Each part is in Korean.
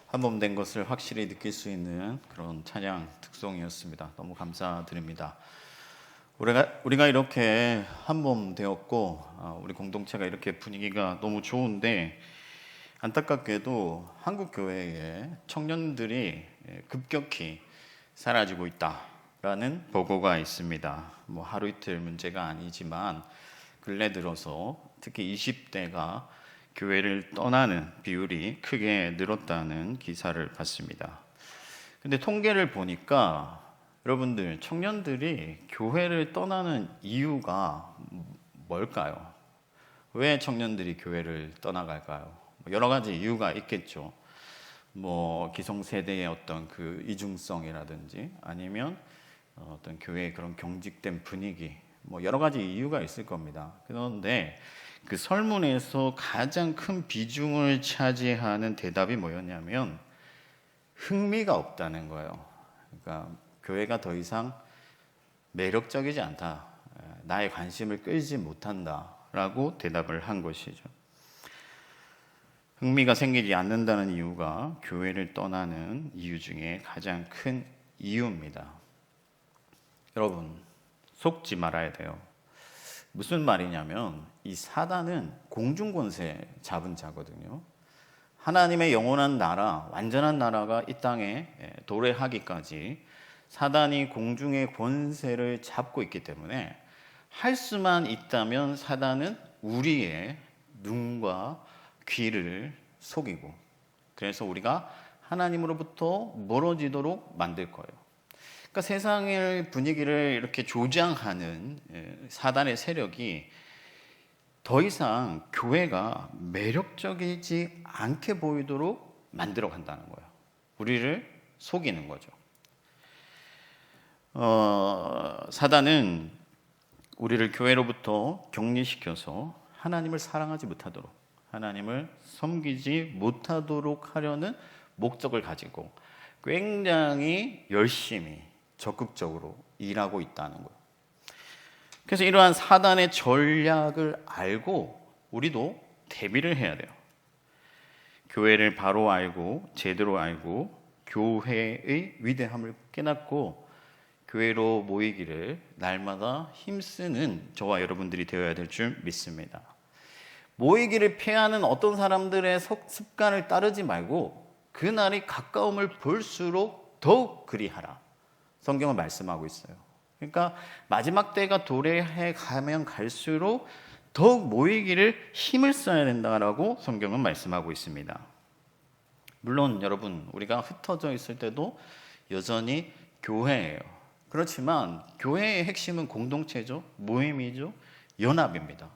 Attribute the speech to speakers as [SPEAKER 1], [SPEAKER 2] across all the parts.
[SPEAKER 1] 한 몸 된 것을 확실히 느낄 수 있는 그런 찬양 특송이었습니다. 너무 감사드립니다. 우리가 이렇게 한 몸 되었고 우리 공동체가 이렇게 분위기가 너무 좋은데 안타깝게도 한국 교회에 청년들이 급격히 사라지고 있다라는 보고가 있습니다. 뭐 하루 이틀 문제가 아니지만 근래 들어서 특히 20대가 교회를 떠나는 비율이 크게 늘었다는 기사를 봤습니다. 근데 통계를 보니까 여러분들 청년들이 교회를 떠나는 이유가 뭘까요? 왜 청년들이 교회를 떠나갈까요? 여러 가지 이유가 있겠죠. 뭐 기성세대의 어떤 그 이중성이라든지 아니면 어떤 교회의 그런 경직된 분위기, 뭐 여러 가지 이유가 있을 겁니다. 그런데 그 설문에서 가장 큰 비중을 차지하는 대답이 뭐였냐면 흥미가 없다는 거예요. 그러니까 교회가 더 이상 매력적이지 않다, 나의 관심을 끌지 못한다라고 대답을 한 것이죠. 흥미가 생기지 않는다는 이유가 교회를 떠나는 이유 중에 가장 큰 이유입니다. 여러분, 속지 말아야 돼요. 무슨 말이냐면 이 사단은 공중권세 잡은 자거든요. 하나님의 영원한 나라, 완전한 나라가 이 땅에 도래하기까지 사단이 공중의 권세를 잡고 있기 때문에 할 수만 있다면 사단은 우리의 눈과 귀를 속이고, 그래서 우리가 하나님으로부터 멀어지도록 만들 거예요. 그러니까 세상의 분위기를 이렇게 조장하는 사단의 세력이 더 이상 교회가 매력적이지 않게 보이도록 만들어 간다는 거예요. 우리를 속이는 거죠. 사단은 우리를 교회로부터 격리시켜서 하나님을 사랑하지 못하도록, 하나님을 섬기지 못하도록 하려는 목적을 가지고 굉장히 열심히 적극적으로 일하고 있다는 거예요. 그래서 이러한 사단의 전략을 알고 우리도 대비를 해야 돼요. 교회를 바로 알고 제대로 알고 교회의 위대함을 깨닫고 교회로 모이기를 날마다 힘쓰는 저와 여러분들이 되어야 될 줄 믿습니다. 모이기를 피하는 어떤 사람들의 습관을 따르지 말고 그날이 가까움을 볼수록 더욱 그리하라. 성경은 말씀하고 있어요. 그러니까 마지막 때가 도래해 가면 갈수록 더욱 모이기를 힘을 써야 된다라고 성경은 말씀하고 있습니다. 물론 여러분, 우리가 흩어져 있을 때도 여전히 교회예요. 그렇지만 교회의 핵심은 공동체죠, 모임이죠, 연합입니다.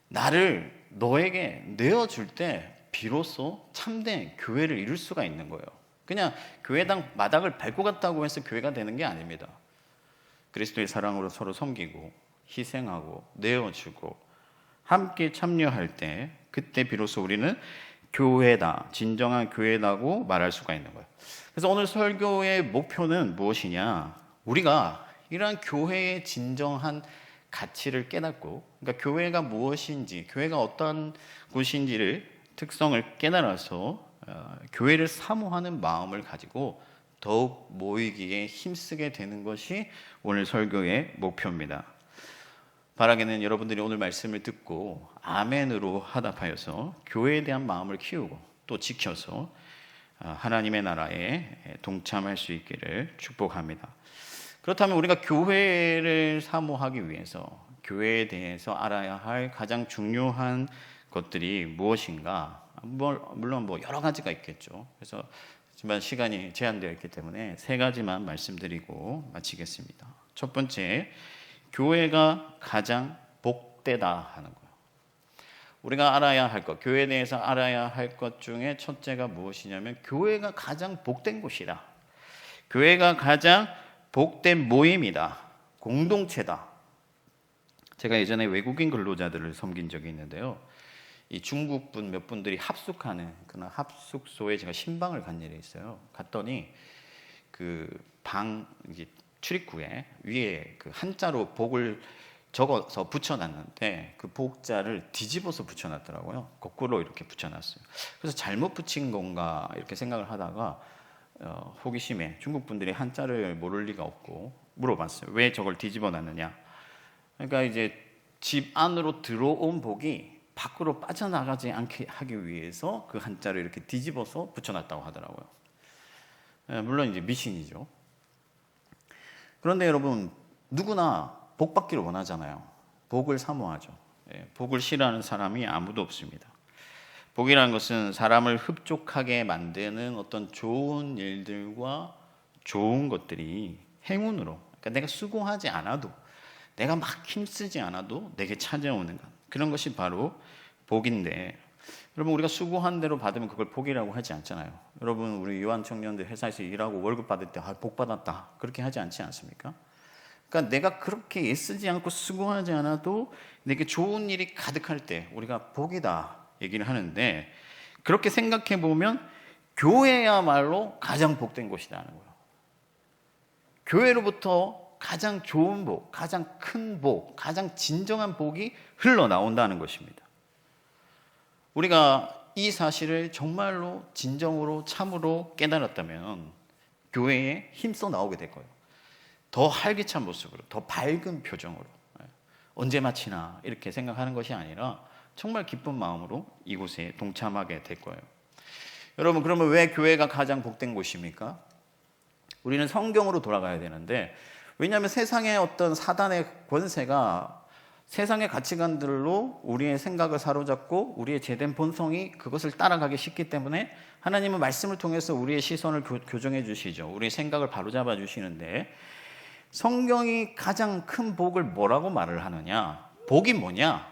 [SPEAKER 1] 나를 너에게 내어줄 때 비로소 참된 교회를 이룰 수가 있는 거예요. 그냥 교회당 마당을 밟고 갔다고 해서 교회가 되는 게 아닙니다. 그리스도의 사랑으로 서로 섬기고 희생하고 내어주고 함께 참여할 때, 그때 비로소 우리는 교회다, 진정한 교회다고 말할 수가 있는 거예요. 그래서 오늘 설교의 목표는 무엇이냐? 우리가 이러한 교회의 진정한 가치를 깨닫고, 그러니까 교회가 무엇인지, 교회가 어떤 곳인지를 특성을 깨달아서 교회를 사모하는 마음을 가지고 더욱 모이기에 힘쓰게 되는 것이 오늘 설교의 목표입니다. 바라기는 여러분들이 오늘 말씀을 듣고 아멘으로 화답하여서 교회에 대한 마음을 키우고 또 지켜서 하나님의 나라에 동참할 수 있기를 축복합니다. 그렇다면 우리가 교회를 사모하기 위해서 교회에 대해서 알아야 할 가장 중요한 것들이 무엇인가? 물론 여러 가지가 있겠죠. 그래서 하지만 시간이 제한되어 있기 때문에 세 가지만 말씀드리고 마치겠습니다. 첫 번째, 교회가 가장 복되다 하는 거예요. 우리가 알아야 할 것, 교회에 대해서 알아야 할 것 중에 첫째가 무엇이냐면 교회가 가장 복된 곳이다. 교회가 가장 복된 모임이다. 공동체다. 제가 예전에 외국인 근로자들을 섬긴 적이 있는데요. 이 중국분 몇 분들이 합숙하는 그런 합숙소에 제가 신방을 간 일이 있어요. 갔더니 그 방 출입구에 위에 그 한자로 복을 적어서 붙여놨는데 그 복자를 뒤집어서 붙여놨더라고요. 거꾸로 이렇게 붙여놨어요. 그래서 잘못 붙인 건가 이렇게 생각을 하다가 호기심에 중국 분들이 한자를 모를 리가 없고 물어봤어요. 왜 저걸 뒤집어 놨느냐. 그러니까 이제 집 안으로 들어온 복이 밖으로 빠져나가지 않게 하기 위해서 그 한자를 이렇게 뒤집어서 붙여놨다고 하더라고요. 물론 이제 미신이죠. 그런데 여러분, 누구나 복 받기를 원하잖아요. 복을 사모하죠. 복을 싫어하는 사람이 아무도 없습니다. 복이라는 것은 사람을 흡족하게 만드는 어떤 좋은 일들과 좋은 것들이 행운으로, 그러니까 내가 수고하지 않아도, 내가 막 힘쓰지 않아도 내게 찾아오는 것, 그런 것이 바로 복인데, 여러분, 우리가 수고한 대로 받으면 그걸 복이라고 하지 않잖아요. 여러분, 우리 유한 청년들 회사에서 일하고 월급 받을 때 복 받았다 그렇게 하지 않지 않습니까? 그러니까 내가 그렇게 애쓰지 않고 수고하지 않아도 내게 좋은 일이 가득할 때 우리가 복이다 얘기를 하는데, 그렇게 생각해 보면 교회야말로 가장 복된 곳이라는 거예요. 교회로부터 가장 좋은 복, 가장 큰 복, 가장 진정한 복이 흘러나온다는 것입니다. 우리가 이 사실을 정말로 진정으로 참으로 깨달았다면 교회에 힘써 나오게 될 거예요. 더 활기찬 모습으로, 더 밝은 표정으로, 언제 마치나 이렇게 생각하는 것이 아니라 정말 기쁜 마음으로 이곳에 동참하게 될 거예요. 여러분, 그러면 왜 교회가 가장 복된 곳입니까? 우리는 성경으로 돌아가야 되는데, 왜냐하면 세상의 어떤 사단의 권세가 세상의 가치관들로 우리의 생각을 사로잡고 우리의 죄된 본성이 그것을 따라가기 쉽기 때문에 하나님은 말씀을 통해서 우리의 시선을 교정해 주시죠. 우리의 생각을 바로잡아 주시는데, 성경이 가장 큰 복을 뭐라고 말을 하느냐? 복이 뭐냐?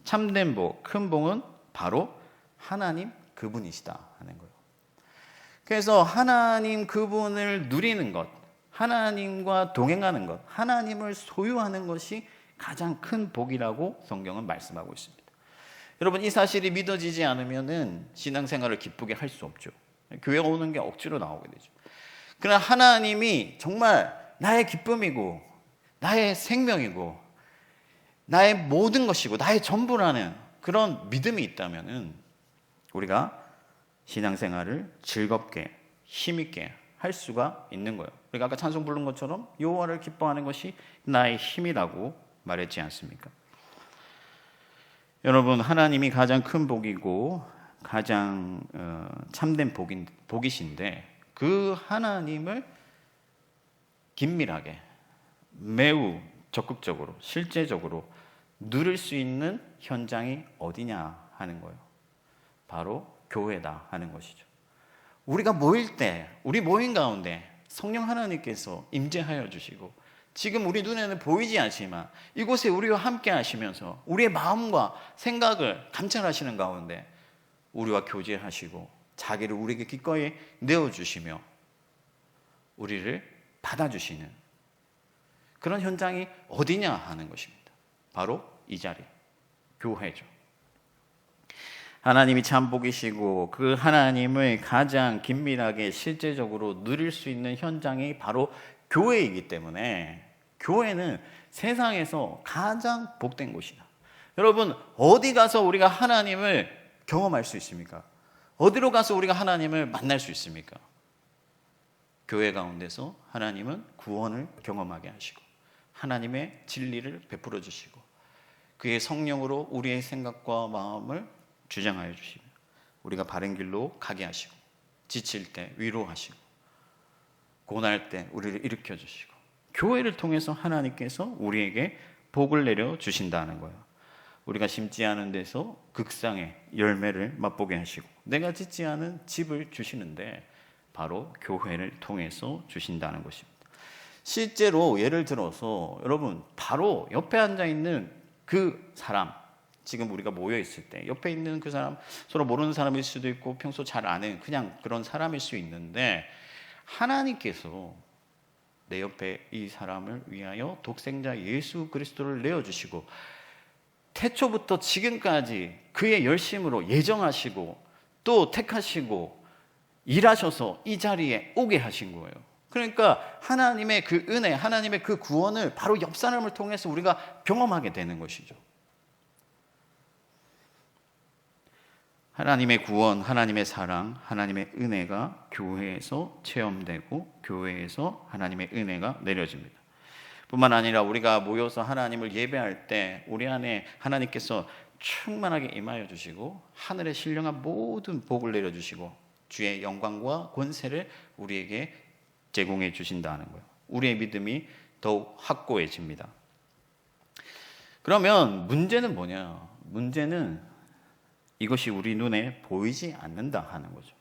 [SPEAKER 1] 참된 복, 큰 복은 바로 하나님 그분이시다 하는 거예요. 그래서 하나님 그분을 누리는 것, 하나님과 동행하는 것, 하나님을 소유하는 것이 가장 큰 복이라고 성경은 말씀하고 있습니다. 여러분, 이 사실이 믿어지지 않으면은 신앙생활을 기쁘게 할 수 없죠. 교회 오는 게 억지로 나오게 되죠. 그러나 하나님이 정말 나의 기쁨이고 나의 생명이고 나의 모든 것이고 나의 전부라는 그런 믿음이 있다면은 우리가 신앙생활을 즐겁게 힘있게 할 수가 있는 거예요. 우리가 아까 찬송 부른 것처럼 여호와를 기뻐하는 것이 나의 힘이라고 말했지 않습니까? 여러분, 하나님이 가장 큰 복이고 가장 참된 복이신데, 그 하나님을 긴밀하게 매우 적극적으로 실제적으로 누릴 수 있는 현장이 어디냐 하는 거예요. 바로 교회다 하는 것이죠. 우리가 모일 때, 우리 모임 가운데 성령 하나님께서 임재하여 주시고, 지금 우리 눈에는 보이지 않지만 이곳에 우리와 함께 하시면서 우리의 마음과 생각을 감찰하시는 가운데 우리와 교제하시고 자기를 우리에게 기꺼이 내어주시며 우리를 받아주시는 그런 현장이 어디냐 하는 것입니다. 바로 이 자리, 교회죠. 하나님이 참 복이시고 그 하나님을 가장 긴밀하게 실제적으로 누릴 수 있는 현장이 바로 교회이기 때문에 교회는 세상에서 가장 복된 곳이다. 여러분, 어디 가서 우리가 하나님을 경험할 수 있습니까? 어디로 가서 우리가 하나님을 만날 수 있습니까? 교회 가운데서 하나님은 구원을 경험하게 하시고 하나님의 진리를 베풀어 주시고 그의 성령으로 우리의 생각과 마음을 주장하여 주시고 우리가 바른 길로 가게 하시고 지칠 때 위로하시고 고난할 때 우리를 일으켜 주시고 교회를 통해서 하나님께서 우리에게 복을 내려 주신다는 거예요. 우리가 심지 않은 데서 극상의 열매를 맛보게 하시고 내가 짓지 않은 집을 주시는데 바로 교회를 통해서 주신다는 것입니다. 실제로 예를 들어서 여러분, 바로 옆에 앉아있는 그 사람, 지금 우리가 모여있을 때 옆에 있는 그 사람, 서로 모르는 사람일 수도 있고 평소 잘 아는 그냥 그런 사람일 수 있는데 하나님께서 내 옆에 이 사람을 위하여 독생자 예수 그리스도를 내어주시고 태초부터 지금까지 그의 열심으로 예정하시고 또 택하시고 일하셔서 이 자리에 오게 하신 거예요. 그러니까 하나님의 그 은혜, 하나님의 그 구원을 바로 옆 사람을 통해서 우리가 경험하게 되는 것이죠. 하나님의 구원, 하나님의 사랑, 하나님의 은혜가 교회에서 체험되고 교회에서 하나님의 은혜가 내려집니다. 뿐만 아니라 우리가 모여서 하나님을 예배할 때 우리 안에 하나님께서 충만하게 임하여 주시고 하늘의 신령한 모든 복을 내려주시고 주의 영광과 권세를 우리에게 제공해 주신다는 거예요. 우리의 믿음이 더욱 확고해집니다. 그러면 문제는 뭐냐? 문제는 이것이 우리 눈에 보이지 않는다 하는 거죠.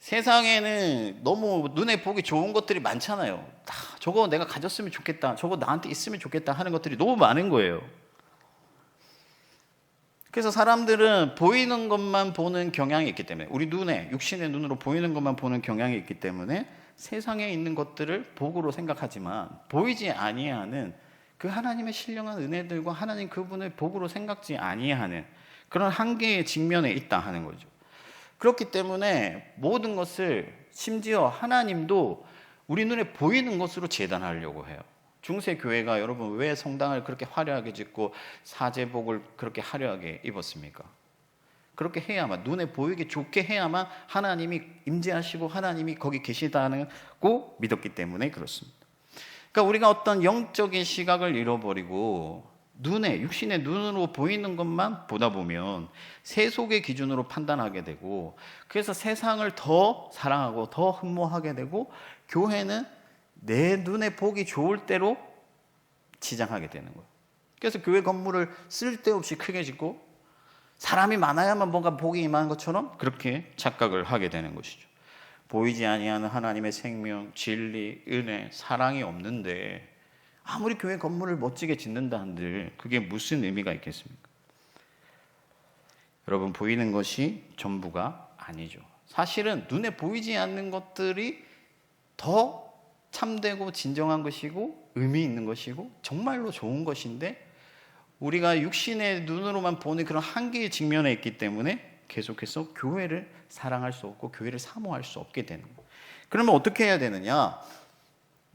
[SPEAKER 1] 세상에는 너무 눈에 보기 좋은 것들이 많잖아요. 저거 내가 가졌으면 좋겠다, 저거 나한테 있으면 좋겠다 하는 것들이 너무 많은 거예요. 그래서 사람들은 보이는 것만 보는 경향이 있기 때문에, 우리 눈에, 육신의 눈으로 보이는 것만 보는 경향이 있기 때문에 세상에 있는 것들을 복으로 생각하지만 보이지 아니하는 그 하나님의 신령한 은혜들과 하나님 그분의 복으로 생각지 아니하는 그런 한계의 직면에 있다 하는 거죠. 그렇기 때문에 모든 것을, 심지어 하나님도 우리 눈에 보이는 것으로 재단하려고 해요. 중세 교회가 여러분 왜 성당을 그렇게 화려하게 짓고 사제복을 그렇게 화려하게 입었습니까? 그렇게 해야만, 눈에 보이게 좋게 해야만 하나님이 임재하시고 하나님이 거기 계시다고 믿었기 때문에 그렇습니다. 그러니까 우리가 어떤 영적인 시각을 잃어버리고 눈에, 육신의 눈으로 보이는 것만 보다 보면 세속의 기준으로 판단하게 되고, 그래서 세상을 더 사랑하고 더 흠모하게 되고, 교회는 내 눈에 보기 좋을 대로 치장하게 되는 거예요. 그래서 교회 건물을 쓸데없이 크게 짓고 사람이 많아야만 뭔가 복이 임하는 것처럼 그렇게 착각을 하게 되는 것이죠. 보이지 아니하는 하나님의 생명, 진리, 은혜, 사랑이 없는데 아무리 교회 건물을 멋지게 짓는다 한들 그게 무슨 의미가 있겠습니까? 여러분, 보이는 것이 전부가 아니죠. 사실은 눈에 보이지 않는 것들이 더 참되고 진정한 것이고 의미 있는 것이고 정말로 좋은 것인데, 우리가 육신의 눈으로만 보는 그런 한계의 직면에 있기 때문에 계속해서 교회를 사랑할 수 없고 교회를 사모할 수 없게 되는 거예요. 그러면 어떻게 해야 되느냐?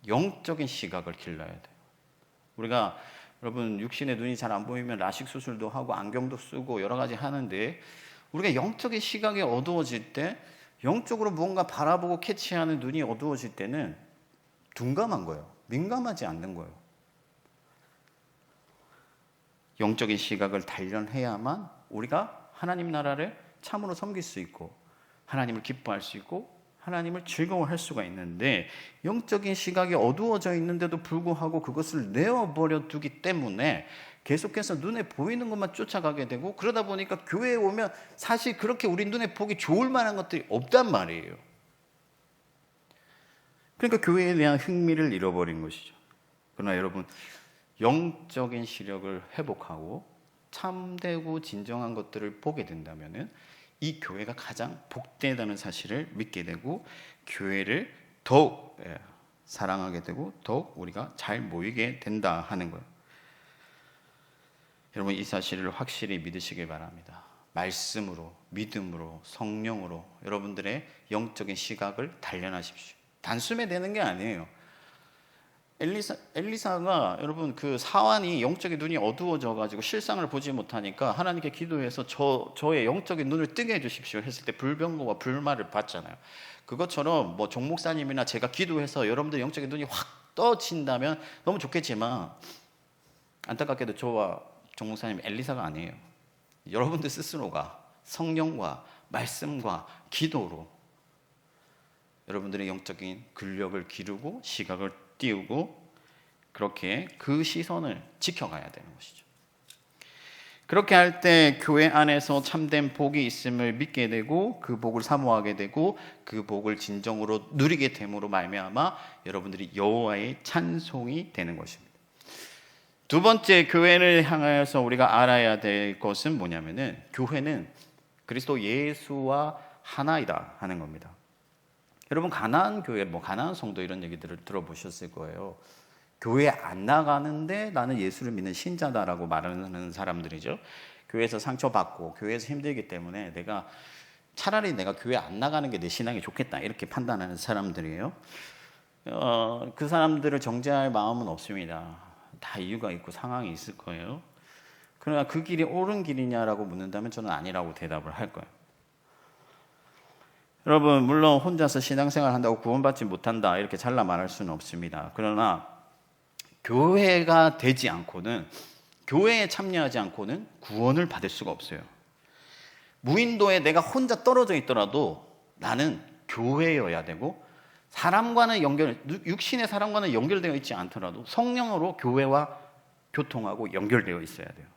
[SPEAKER 1] 영적인 시각을 길러야 돼요. 우리가, 여러분, 육신의 눈이 잘 안 보이면 라식 수술도 하고 안경도 쓰고 여러 가지 하는데, 우리가 영적인 시각이 어두워질 때, 영적으로 무언가 바라보고 캐치하는 눈이 어두워질 때는 둔감한 거예요. 민감하지 않는 거예요. 영적인 시각을 단련해야만 우리가 하나님 나라를 참으로 섬길 수 있고 하나님을 기뻐할 수 있고 하나님을 즐거워할 수가 있는데, 영적인 시각이 어두워져 있는데도 불구하고 그것을 내어버려 두기 때문에 계속해서 눈에 보이는 것만 쫓아가게 되고, 그러다 보니까 교회에 오면 사실 그렇게 우리 눈에 보기 좋을 만한 것들이 없단 말이에요. 그러니까 교회에 대한 흥미를 잃어버린 것이죠. 그러나 여러분, 영적인 시력을 회복하고 참되고 진정한 것들을 보게 된다면 이 교회가 가장 복되다는 사실을 믿게 되고 교회를 더욱 사랑하게 되고 더욱 우리가 잘 모이게 된다 하는 거예요. 여러분, 이 사실을 확실히 믿으시길 바랍니다. 말씀으로, 믿음으로, 성령으로 여러분들의 영적인 시각을 단련하십시오. 단숨에 되는 게 아니에요. 엘리사가, 여러분, 그 사환이 영적인 눈이 어두워져 가지고 실상을 보지 못하니까 하나님께 기도해서 저의 영적인 눈을 뜨게 해주십시오 했을 때 불병거와 불말을 받잖아요. 그것처럼 뭐 종 목사님이나 제가 기도해서 여러분들 영적인 눈이 확 떠진다면 너무 좋겠지만, 안타깝게도 저와 종 목사님 엘리사가 아니에요. 여러분들 스스로가 성령과 말씀과 기도로 여러분들의 영적인 근력을 기르고 시각을 띄우고 그렇게 그 시선을 지켜가야 되는 것이죠. 그렇게 할 때 교회 안에서 참된 복이 있음을 믿게 되고 그 복을 사모하게 되고 그 복을 진정으로 누리게 됨으로 말미암아 여러분들이 여호와의 찬송이 되는 것입니다. 두 번째, 교회를 향하여서 우리가 알아야 될 것은 뭐냐면은, 교회는 그리스도 예수와 하나이다 하는 겁니다. 여러분, 가나안 교회, 가나안 성도 이런 얘기들을 들어보셨을 거예요. 교회 안 나가는데 나는 예수를 믿는 신자다라고 말하는 사람들이죠. 교회에서 상처받고 교회에서 힘들기 때문에 차라리 내가 교회 안 나가는 게 내 신앙이 좋겠다 이렇게 판단하는 사람들이에요. 그 사람들을 정죄할 마음은 없습니다. 다 이유가 있고 상황이 있을 거예요. 그러나 그 길이 옳은 길이냐라고 묻는다면 저는 아니라고 대답을 할 거예요. 여러분, 물론 혼자서 신앙생활 한다고 구원받지 못한다 이렇게 잘라 말할 수는 없습니다. 그러나 교회가 되지 않고는, 교회에 참여하지 않고는 구원을 받을 수가 없어요. 무인도에 내가 혼자 떨어져 있더라도 나는 교회여야 되고, 사람과는 육신의 사람과는 연결되어 있지 않더라도 성령으로 교회와 교통하고 연결되어 있어야 돼요.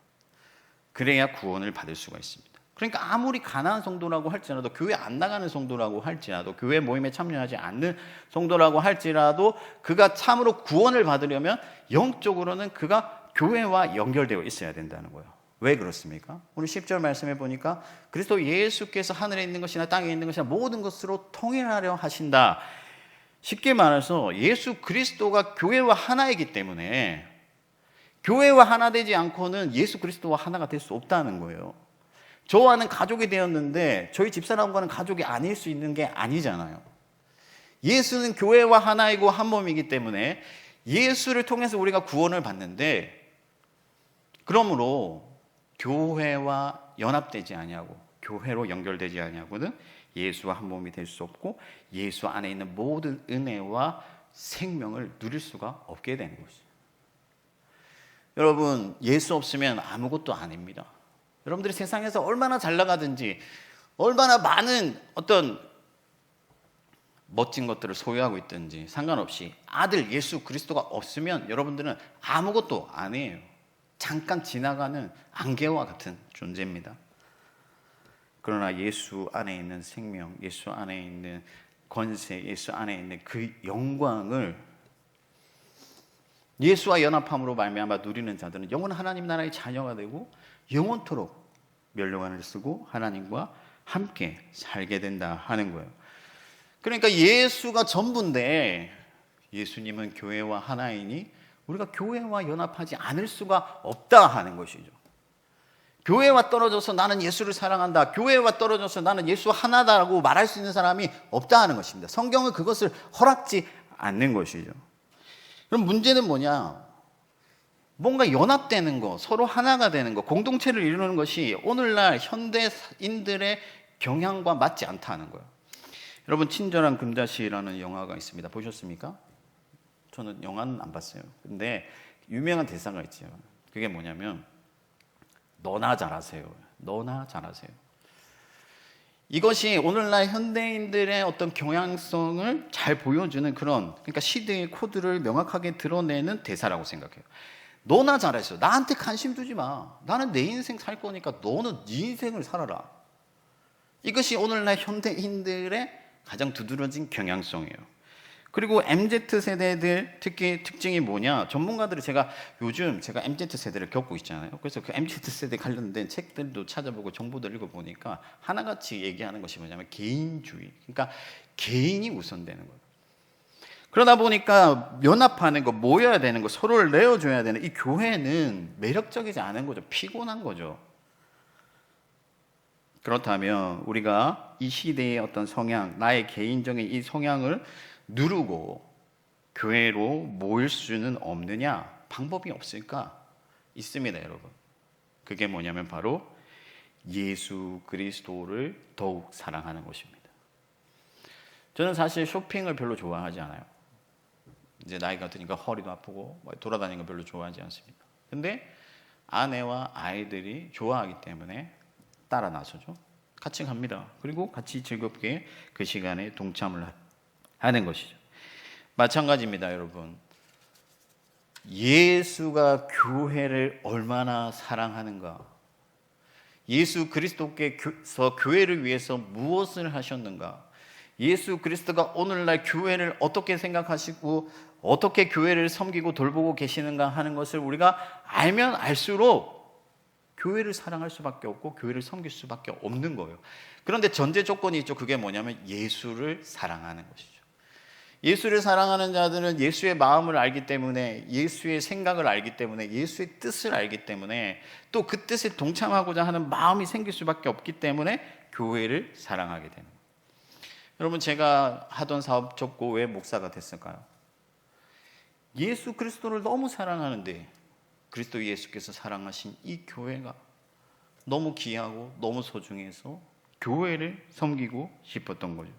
[SPEAKER 1] 그래야 구원을 받을 수가 있습니다. 그러니까 아무리 가난한 성도라고 할지라도, 교회 안 나가는 성도라고 할지라도, 교회 모임에 참여하지 않는 성도라고 할지라도 그가 참으로 구원을 받으려면 영적으로는 그가 교회와 연결되어 있어야 된다는 거예요. 왜 그렇습니까? 오늘 10절 말씀해 보니까 그리스도 예수께서 하늘에 있는 것이나 땅에 있는 것이나 모든 것으로 통일하려 하신다. 쉽게 말해서 예수 그리스도가 교회와 하나이기 때문에 교회와 하나 되지 않고는 예수 그리스도와 하나가 될 수 없다는 거예요. 저와는 가족이 되었는데 저희 집사람과는 가족이 아닐 수 있는 게 아니잖아요. 예수는 교회와 하나이고 한 몸이기 때문에 예수를 통해서 우리가 구원을 받는데, 그러므로 교회와 연합되지 아니하고 교회로 연결되지 아니하고는 예수와 한 몸이 될 수 없고 예수 안에 있는 모든 은혜와 생명을 누릴 수가 없게 되는 것이죠. 여러분, 예수 없으면 아무것도 아닙니다. 여러분들이 세상에서 얼마나 잘 나가든지, 얼마나 많은 어떤 멋진 것들을 소유하고 있든지 상관없이 아들 예수 그리스도가 없으면 여러분들은 아무것도 아니에요. 잠깐 지나가는 안개와 같은 존재입니다. 그러나 예수 안에 있는 생명, 예수 안에 있는 권세, 예수 안에 있는 그 영광을 예수와 연합함으로 말미암아 누리는 자들은 영원 하나님 나라의 자녀가 되고 영원토록 멸류관을 쓰고 하나님과 함께 살게 된다 하는 거예요. 그러니까 예수가 전부인데 예수님은 교회와 하나이니 우리가 교회와 연합하지 않을 수가 없다 하는 것이죠. 교회와 떨어져서 나는 예수를 사랑한다, 교회와 떨어져서 나는 예수 하나다라고 말할 수 있는 사람이 없다 하는 것입니다. 성경은 그것을 허락지 않는 것이죠. 그럼 문제는 뭐냐? 뭔가 연합되는 거, 서로 하나가 되는 거, 공동체를 이루는 것이 오늘날 현대인들의 경향과 맞지 않다는 거예요. 여러분, 친절한 금자씨라는 영화가 있습니다. 보셨습니까? 저는 영화는 안 봤어요. 근데 유명한 대사가 있죠. 그게 뭐냐면 너나 잘하세요. 너나 잘하세요. 이것이 오늘날 현대인들의 어떤 경향성을 잘 보여주는 그런, 그러니까 시대의 코드를 명확하게 드러내는 대사라고 생각해요. 너나 잘했어. 나한테 관심 두지 마. 나는 내 인생 살 거니까 너는 네 인생을 살아라. 이것이 오늘날 현대인들의 가장 두드러진 경향성이에요. 그리고 MZ세대들 특히 특징이 뭐냐? 전문가들이 요즘 제가 MZ세대를 겪고 있잖아요. 그래서 그 MZ세대 관련된 책들도 찾아보고 정보들 읽어보니까 하나같이 얘기하는 것이 뭐냐면 개인주의. 그러니까 개인이 우선되는 거예요. 그러다 보니까 연합하는 거, 모여야 되는 거, 서로를 내어줘야 되는 이 교회는 매력적이지 않은 거죠. 피곤한 거죠. 그렇다면 우리가 이 시대의 어떤 성향, 나의 개인적인 이 성향을 누르고 교회로 모일 수는 없느냐? 방법이 없을까? 있습니다, 여러분. 그게 뭐냐면 바로 예수 그리스도를 더욱 사랑하는 것입니다. 저는 사실 쇼핑을 별로 좋아하지 않아요. 이제 나이가 드니까 허리도 아프고 돌아다니는 거 별로 좋아하지 않습니다. 근데 아내와 아이들이 좋아하기 때문에 따라 나서죠. 같이 갑니다. 그리고 같이 즐겁게 그 시간에 동참을 하는 것이죠. 마찬가지입니다, 여러분. 예수가 교회를 얼마나 사랑하는가, 예수 그리스도께서 교회를 위해서 무엇을 하셨는가, 예수 그리스도가 오늘날 교회를 어떻게 생각하시고 어떻게 교회를 섬기고 돌보고 계시는가 하는 것을 우리가 알면 알수록 교회를 사랑할 수밖에 없고 교회를 섬길 수밖에 없는 거예요. 그런데 전제 조건이 있죠. 그게 뭐냐면 예수를 사랑하는 것이죠. 예수를 사랑하는 자들은 예수의 마음을 알기 때문에, 예수의 생각을 알기 때문에, 예수의 뜻을 알기 때문에, 또 그 뜻에 동참하고자 하는 마음이 생길 수밖에 없기 때문에 교회를 사랑하게 되는 거예요. 여러분, 제가 하던 사업 접고 왜 목사가 됐을까요? 예수 그리스도를 너무 사랑하는데 그리스도 예수께서 사랑하신 이 교회가 너무 귀하고 너무 소중해서 교회를 섬기고 싶었던 거죠.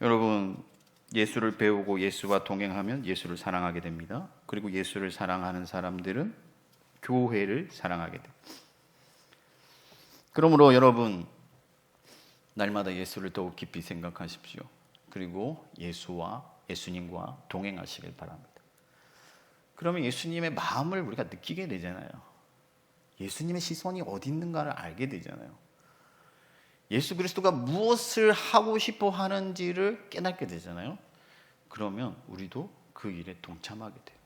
[SPEAKER 1] 여러분, 예수를 배우고 예수와 동행하면 예수를 사랑하게 됩니다. 그리고 예수를 사랑하는 사람들은 교회를 사랑하게 됩니다. 그러므로 여러분, 날마다 예수를 더욱 깊이 생각하십시오. 그리고 예수님과 동행하시길 바랍니다. 그러면 예수님의 마음을 우리가 느끼게 되잖아요. 예수님의 시선이 어디 있는가를 알게 되잖아요. 예수 그리스도가 무엇을 하고 싶어 하는지를 깨닫게 되잖아요. 그러면 우리도 그 일에 동참하게 돼요.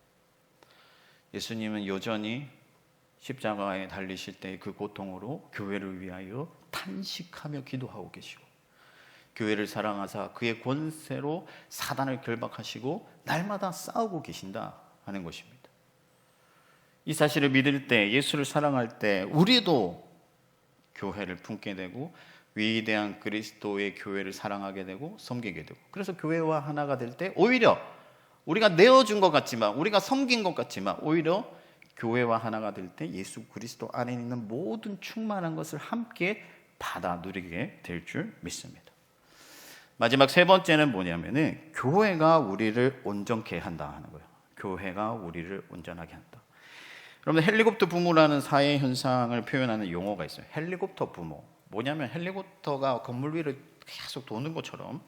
[SPEAKER 1] 예수님은 여전히 십자가에 달리실 때 그 고통으로 교회를 위하여 탄식하며 기도하고 계시고, 교회를 사랑하사 그의 권세로 사단을 결박하시고 날마다 싸우고 계신다 하는 것입니다. 이 사실을 믿을 때, 예수를 사랑할 때 우리도 교회를 품게 되고 위대한 그리스도의 교회를 사랑하게 되고 섬기게 되고, 그래서 교회와 하나가 될 때 오히려 우리가 내어준 것 같지만, 우리가 섬긴 것 같지만, 오히려 교회와 하나가 될 때 예수 그리스도 안에 있는 모든 충만한 것을 함께 받아 누리게 될 줄 믿습니다. 마지막 세 번째는 뭐냐면은 교회가 우리를 온전케 한다 하는 거예요. 교회가 우리를 온전하게 한다. 여러분, 헬리콥터 부모라는 사회 현상을 표현하는 용어가 있어요. 헬리콥터 부모. 뭐냐면 헬리콥터가 건물 위를 계속 도는 것처럼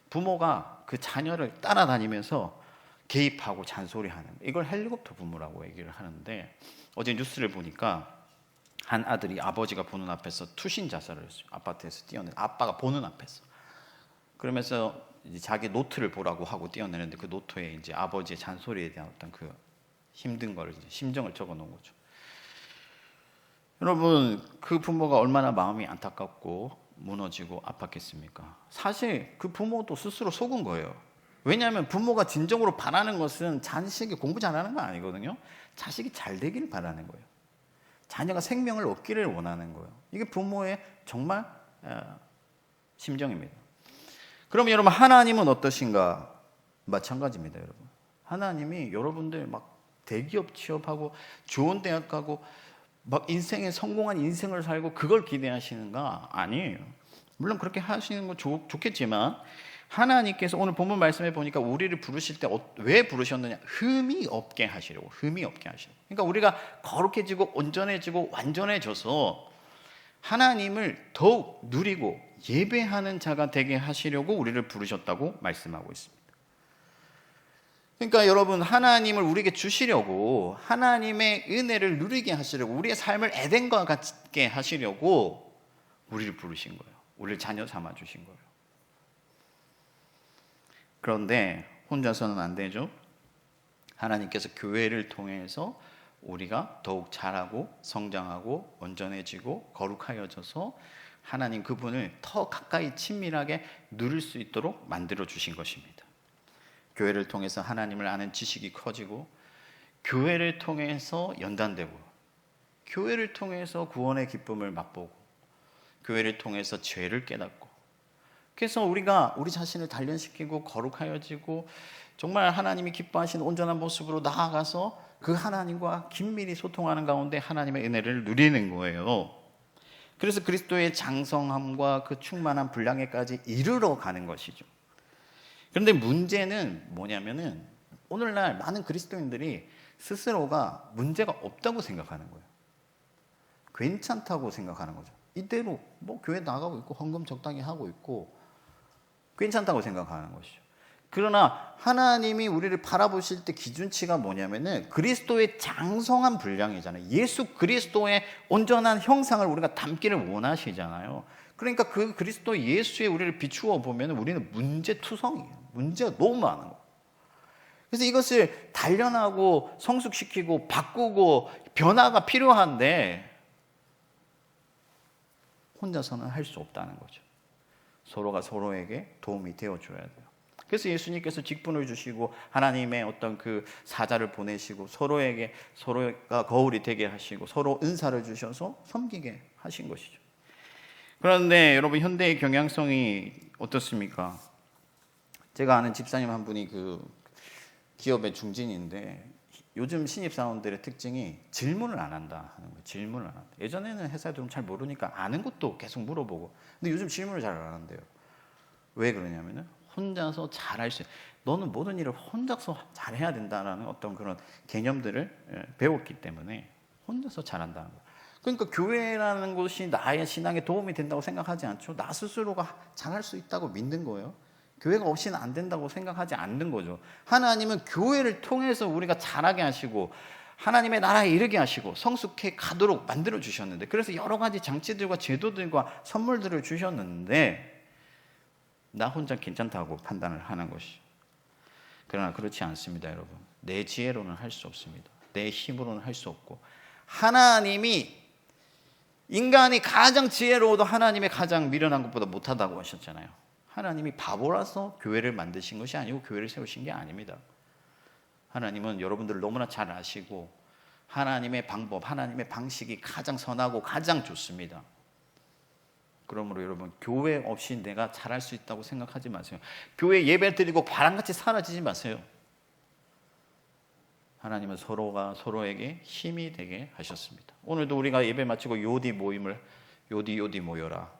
[SPEAKER 1] 부모가 그 자녀를 따라다니면서 개입하고 잔소리하는, 이걸 헬리콥터 부모라고 얘기를 하는데, 어제 뉴스를 보니까 한 아들이 아버지가 보는 앞에서 투신 자살을 했어요. 아파트에서 뛰어내, 아빠가 보는 앞에서. 그러면서 이제 자기 노트를 보라고 하고 뛰어내는데 그 노트에 이제 아버지의 잔소리에 대한 어떤 그 힘든 걸, 이제 심정을 적어 놓은 거죠. 여러분, 그 부모가 얼마나 마음이 안타깝고 무너지고 아팠겠습니까? 사실 그 부모도 스스로 속은 거예요. 왜냐하면 부모가 진정으로 바라는 것은 자식이 공부 잘하는 건 아니거든요. 자식이 잘 되기를 바라는 거예요. 자녀가 생명을 얻기를 원하는 거예요. 이게 부모의 정말 심정입니다. 그럼 여러분, 하나님은 어떠신가? 마찬가지입니다, 여러분. 하나님이 여러분들 막 대기업 취업하고 좋은 대학 가고 막 인생에 성공한 인생을 살고 그걸 기대하시는가? 아니에요. 물론 그렇게 하시는 건 좋겠지만, 하나님께서 오늘 본문 말씀해 보니까 우리를 부르실 때 왜 부르셨느냐? 흠이 없게 하시려고. 흠이 없게 하시려고. 그러니까 우리가 거룩해지고 온전해지고 완전해져서 하나님을 더욱 누리고 예배하는 자가 되게 하시려고 우리를 부르셨다고 말씀하고 있습니다. 그러니까 여러분, 하나님을 우리에게 주시려고, 하나님의 은혜를 누리게 하시려고, 우리의 삶을 에덴과 같게 하시려고 우리를 부르신 거예요. 우리를 자녀 삼아 주신 거예요. 그런데 혼자서는 안 되죠. 하나님께서 교회를 통해서 우리가 더욱 자라고 성장하고 온전해지고 거룩하여져서 하나님 그분을 더 가까이 친밀하게 누릴 수 있도록 만들어 주신 것입니다. 교회를 통해서 하나님을 아는 지식이 커지고, 교회를 통해서 연단되고, 교회를 통해서 구원의 기쁨을 맛보고, 교회를 통해서 죄를 깨닫고, 그래서 우리가 우리 자신을 단련시키고 거룩하여지고 정말 하나님이 기뻐하시는 온전한 모습으로 나아가서 그 하나님과 긴밀히 소통하는 가운데 하나님의 은혜를 누리는 거예요. 그래서 그리스도의 장성함과 그 충만한 분량에까지 이르러 가는 것이죠. 그런데 문제는 뭐냐면은 오늘날 많은 그리스도인들이 스스로가 문제가 없다고 생각하는 거예요. 괜찮다고 생각하는 거죠. 이대로 뭐 교회 나가고 있고 헌금 적당히 하고 있고 괜찮다고 생각하는 것이죠. 그러나 하나님이 우리를 바라보실 때 기준치가 뭐냐면은 그리스도의 장성한 분량이잖아요. 예수 그리스도의 온전한 형상을 우리가 담기를 원하시잖아요. 그러니까 그 그리스도 예수에 우리를 비추어 보면 우리는 문제투성이에요. 문제가 너무 많은 거예요. 그래서 이것을 단련하고 성숙시키고 바꾸고 변화가 필요한데 혼자서는 할 수 없다는 거죠. 서로가 서로에게 도움이 되어줘야 돼요. 그래서 예수님께서 직분을 주시고 하나님의 어떤 그 사자를 보내시고 서로에게 서로가 거울이 되게 하시고 서로 은사를 주셔서 섬기게 하신 것이죠. 그런데 여러분, 현대의 경향성이 어떻습니까? 제가 아는 집사님 한 분이 기업의 중진인데 요즘 신입사원들의 특징이 질문을 안 한다 하는 거예요. 질문을 안 한다. 예전에는 회사에 들어오면 잘 모르니까 아는 것도 계속 물어보고, 근데 요즘 질문을 잘 안 한대요. 왜 그러냐면은 혼자서 잘할 수, 너는 모든 일을 혼자서 잘해야 된다라는 어떤 그런 개념들을 배웠기 때문에 혼자서 잘한다는 거예요. 그러니까 교회라는 곳이 나의 신앙에 도움이 된다고 생각하지 않죠. 나 스스로가 잘할 수 있다고 믿는 거예요. 교회가 없이는 안 된다고 생각하지 않는 거죠. 하나님은 교회를 통해서 우리가 잘하게 하시고 하나님의 나라에 이르게 하시고 성숙해 가도록 만들어 주셨는데, 그래서 여러 가지 장치들과 제도들과 선물들을 주셨는데 나 혼자 괜찮다고 판단을 하는 것이. 그러나 그렇지 않습니다, 여러분. 내 지혜로는 할 수 없습니다. 내 힘으로는 할 수 없고, 하나님이, 인간이 가장 지혜로워도 하나님의 가장 미련한 것보다 못하다고 하셨잖아요. 하나님이 바보라서 교회를 만드신 것이 아니고 교회를 세우신 게 아닙니다. 하나님은 여러분들을 너무나 잘 아시고 하나님의 방법, 하나님의 방식이 가장 선하고 가장 좋습니다. 그러므로 여러분, 교회 없이 내가 잘할 수 있다고 생각하지 마세요. 교회 예배 드리고 바람같이 사라지지 마세요. 하나님은 서로가 서로에게 힘이 되게 하셨습니다. 오늘도 우리가 예배 마치고 요디 모임을 요디 모여라.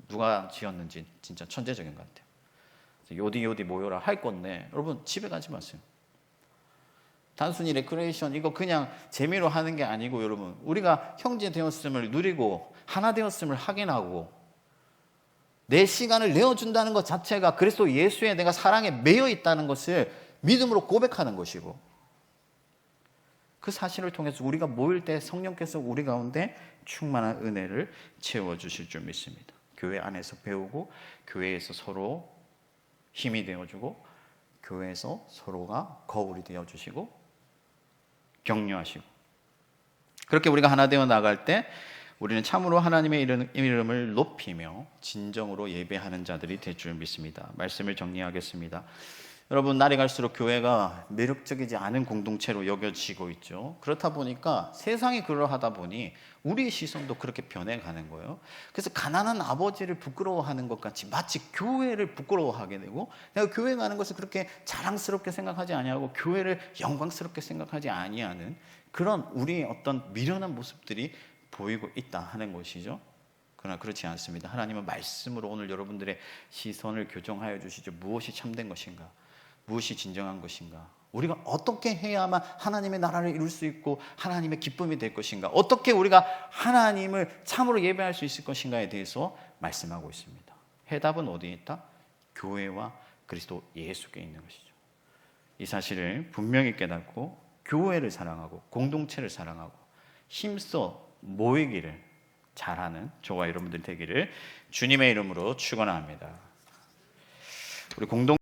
[SPEAKER 1] 누가 지었는지 진짜 천재적인 것 같아요. 요디 모여라 할 건데 여러분 집에 가지 마세요. 단순히 레크레이션 이거 그냥 재미로 하는 게 아니고, 여러분 우리가 형제 되었음을 누리고 하나 되었음을 확인하고 내 시간을 내어준다는 것 자체가 그리스도 예수의 내가 사랑에 매여 있다는 것을 믿음으로 고백하는 것이고, 그 사실을 통해서 우리가 모일 때 성령께서 우리 가운데 충만한 은혜를 채워주실 줄 믿습니다. 교회 안에서 배우고 교회에서 서로 힘이 되어주고 교회에서 서로가 거울이 되어주시고 격려하시고, 그렇게 우리가 하나 되어 나갈 때 우리는 참으로 하나님의 이름을 높이며 진정으로 예배하는 자들이 될 줄 믿습니다. 말씀을 정리하겠습니다. 여러분, 날이 갈수록 교회가 매력적이지 않은 공동체로 여겨지고 있죠. 그렇다 보니까 세상이 그러하다 보니 우리의 시선도 그렇게 변해가는 거예요. 그래서 가난한 아버지를 부끄러워하는 것 같이 마치 교회를 부끄러워하게 되고, 내가 교회 가는 것을 그렇게 자랑스럽게 생각하지 아니하고 교회를 영광스럽게 생각하지 아니하는 그런 우리의 어떤 미련한 모습들이 보이고 있다 하는 것이죠. 그러나 그렇지 않습니다. 하나님은 말씀으로 오늘 여러분들의 시선을 교정하여 주시죠. 무엇이 참된 것인가? 무엇이 진정한 것인가? 우리가 어떻게 해야만 하나님의 나라를 이룰 수 있고 하나님의 기쁨이 될 것인가? 어떻게 우리가 하나님을 참으로 예배할 수 있을 것인가에 대해서 말씀하고 있습니다. 해답은 어디에 있다? 교회와 그리스도 예수께 있는 것이죠. 이 사실을 분명히 깨닫고 교회를 사랑하고 공동체를 사랑하고 힘써 모이기를 잘하는 저와 여러분들 되기를 주님의 이름으로 축원합니다. 우리 공동